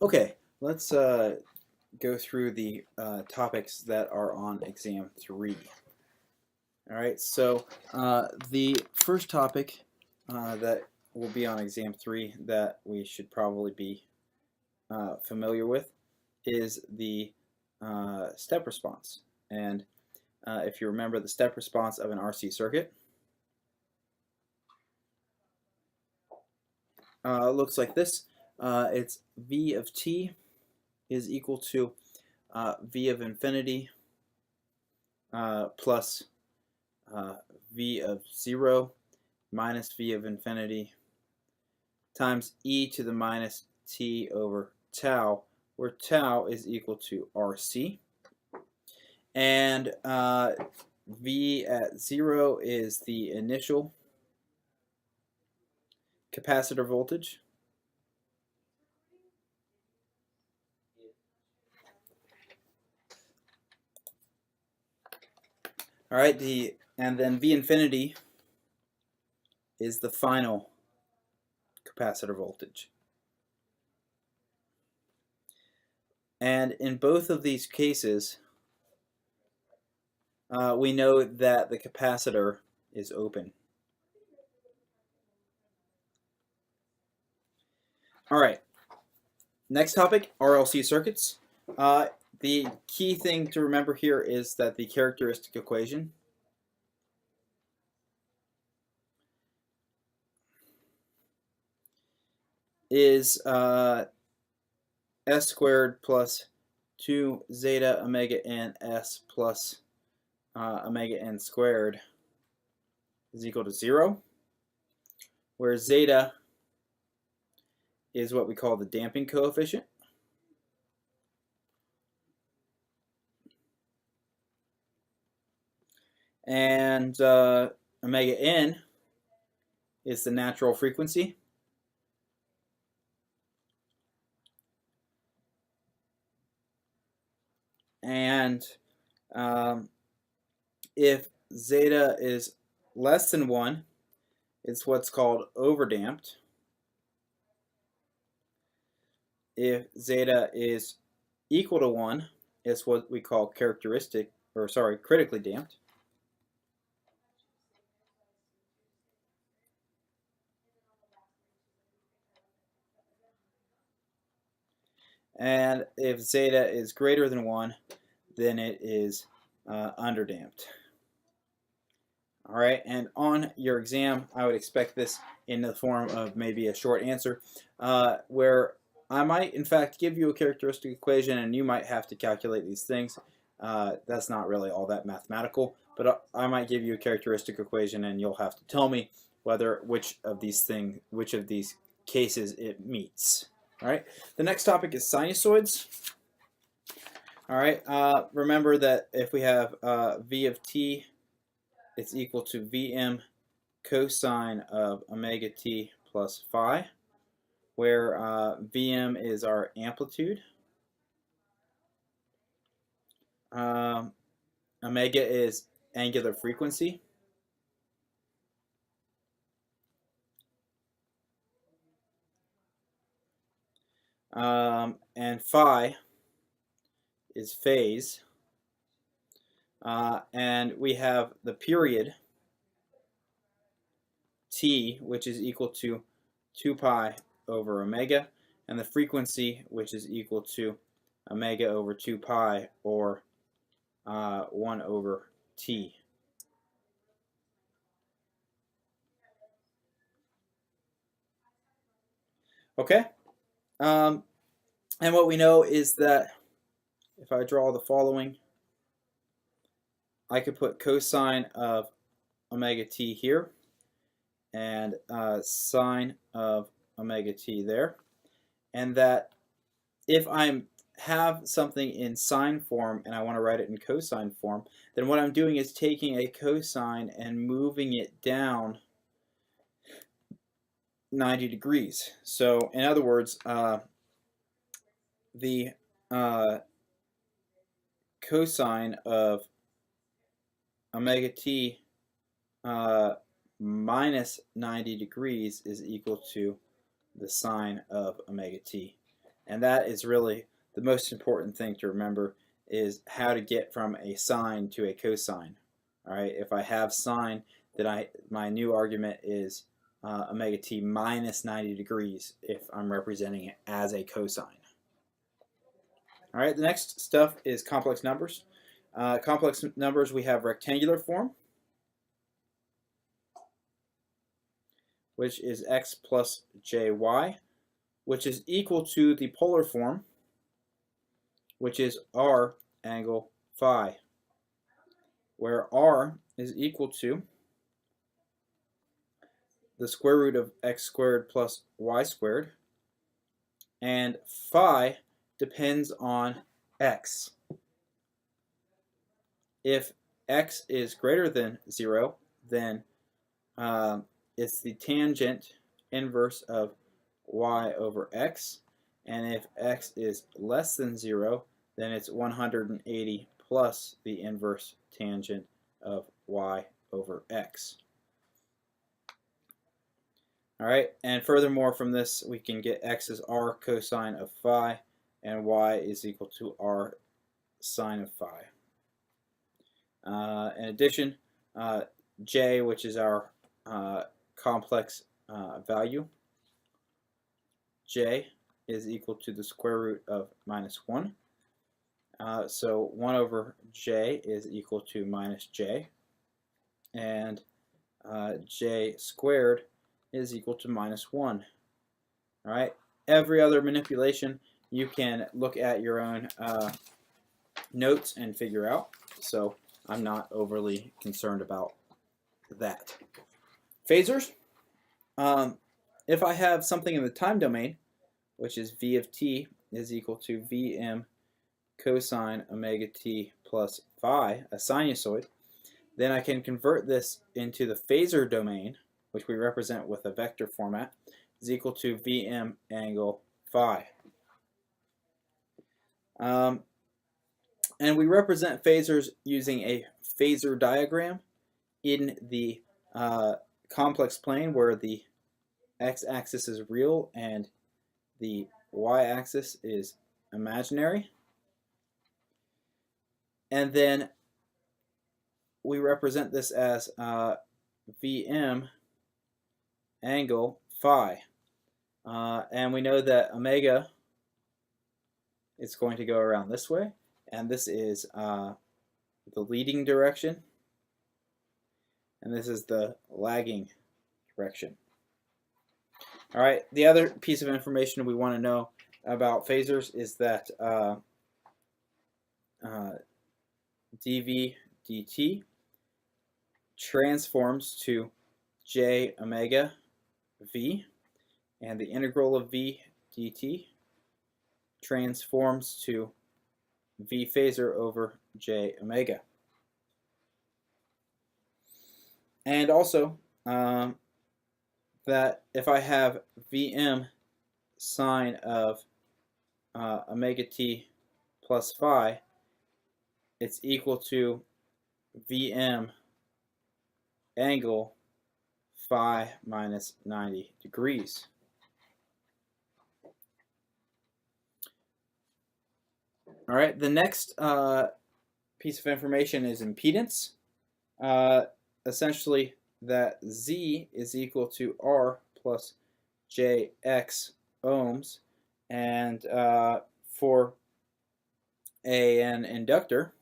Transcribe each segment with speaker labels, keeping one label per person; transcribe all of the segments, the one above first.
Speaker 1: Okay, let's go through the topics that are on exam 3. All right, so the first topic that will be on exam 3 that we should probably be familiar with is the step response. And if you remember the step response of an RC circuit, looks like this. It's V of t is equal to V of infinity plus V of 0 minus V of infinity times e to the minus t over tau, where tau is equal to RC. And V at 0 is the initial capacitor voltage. All right, and then V infinity is the final capacitor voltage. And in both of these cases, we know that the capacitor is open. All right, next topic, RLC circuits. The key thing to remember here is that the characteristic equation is s squared plus 2 zeta omega n s plus omega n squared is equal to 0, where zeta is what we call the damping coefficient. And omega n is the natural frequency. And if zeta is less than 1, it's what's called overdamped. If zeta is equal to 1, it's what we call critically damped. And if zeta is greater than 1, then it is underdamped. All right, and on your exam, I would expect this in the form of maybe a short answer, where I might, in fact, give you a characteristic equation, and you might have to calculate these things. That's not really all that mathematical, but I might give you a characteristic equation, and you'll have to tell me which of these cases it meets. All right. The next topic is sinusoids. All right. Remember that if we have V of t, it's equal to Vm cosine of omega t plus phi, where Vm is our amplitude. Omega is angular frequency. And phi is phase. And we have the period t, which is equal to 2 pi over omega, and the frequency, which is equal to omega over 2 pi, or 1 over t. Okay? And what we know is that if I draw the following, I could put cosine of omega t here and sine of omega t there. And that if I have something in sine form and I want to write it in cosine form, then what I'm doing is taking a cosine and moving it down 90 degrees. So in other words, the cosine of omega t minus 90 degrees is equal to the sine of omega t. And that is really the most important thing to remember, is how to get from a sine to a cosine. All right, if I have sine, then my new argument is omega t minus 90 degrees if I'm representing it as a cosine. All right, the next stuff is complex numbers. Complex numbers, we have rectangular form, which is x plus jy, which is equal to the polar form, which is r angle phi, where r is equal to the square root of x squared plus y squared, and phi depends on x. If x is greater than 0, then it's the tangent inverse of y over x, and if x is less than 0, then it's 180 plus the inverse tangent of y over x. All right, and furthermore from this, we can get x is r cosine of phi, and y is equal to r sine of phi. In addition, j, which is our complex value, j is equal to the square root of minus 1. So 1 over j is equal to minus j, and j squared is equal to minus 1. All right. Every other manipulation you can look at your own notes and figure out, so I'm not overly concerned about that. Phasors. If I have something in the time domain, which is v of t is equal to vm cosine omega t plus phi, a sinusoid, then I can convert this into the phasor domain, which we represent with a vector format, is equal to vm angle phi. And we represent phasors using a phasor diagram in the complex plane, where the x-axis is real and the y-axis is imaginary. And then we represent this as Vm angle phi. And we know that omega is going to go around this way, and this is the leading direction, and this is the lagging direction. All right, the other piece of information we want to know about phasors is that dv dt transforms to j omega v, and the integral of v dt transforms to v phasor over j omega. And also that if I have Vm sine of omega t plus phi, it's equal to Vm angle phi minus 90 degrees. All right, the next piece of information is impedance. Essentially, that Z is equal to R plus JX ohms, and for an inductor,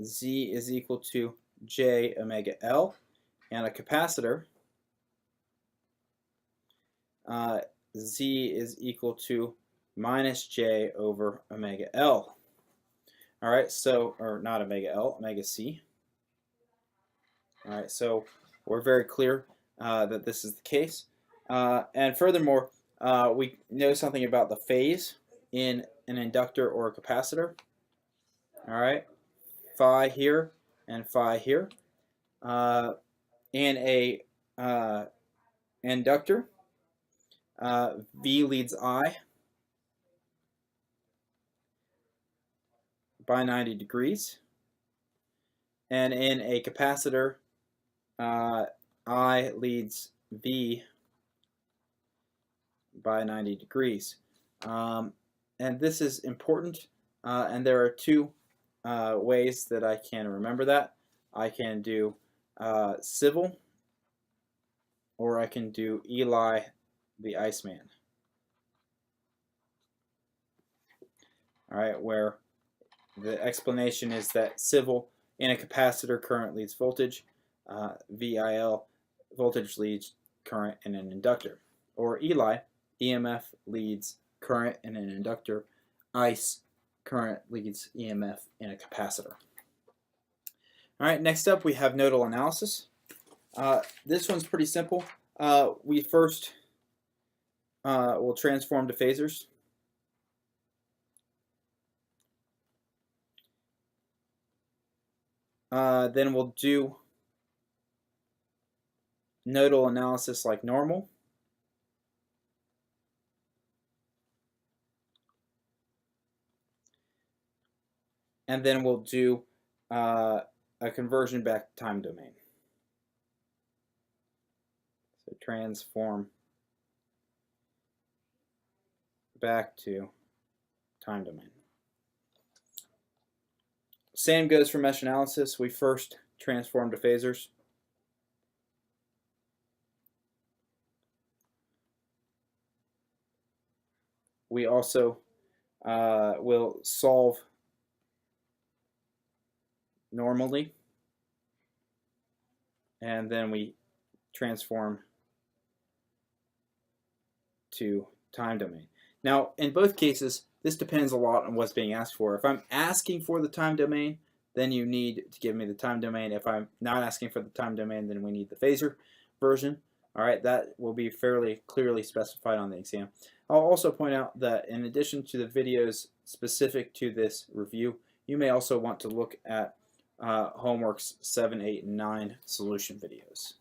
Speaker 1: Z is equal to J omega L, and a capacitor, Z is equal to minus J over omega L. All right, so, or not omega L, omega C. All right, so we're very clear that this is the case. And furthermore, we know something about the phase in an inductor or a capacitor. All right, phi here and phi here. In a inductor, V leads I by 90 degrees. And in a capacitor, I leads V by 90 degrees. And this is important, and there are two ways that I can remember that. I can do Civil, or I can do Eli the Iceman. All right, where the explanation is that Civil in a capacitor current leads voltage, VIL voltage leads current in an inductor, or Eli EMF leads current in an inductor, ICE current leads EMF in a capacitor. All right, next up we have nodal analysis. This one's pretty simple. We first will transform to phasors. Then we'll do nodal analysis like normal. And then we'll do a conversion back to time domain. So transform back to time domain. Same goes for mesh analysis. We first transform to phasors. We also will solve normally, and then we transform to time domain. Now, in both cases, this depends a lot on what's being asked for. If I'm asking for the time domain, then you need to give me the time domain. If I'm not asking for the time domain, then we need the phasor version. All right, that will be fairly clearly specified on the exam. I'll also point out that in addition to the videos specific to this review, you may also want to look at homeworks 7, 8, and 9 solution videos.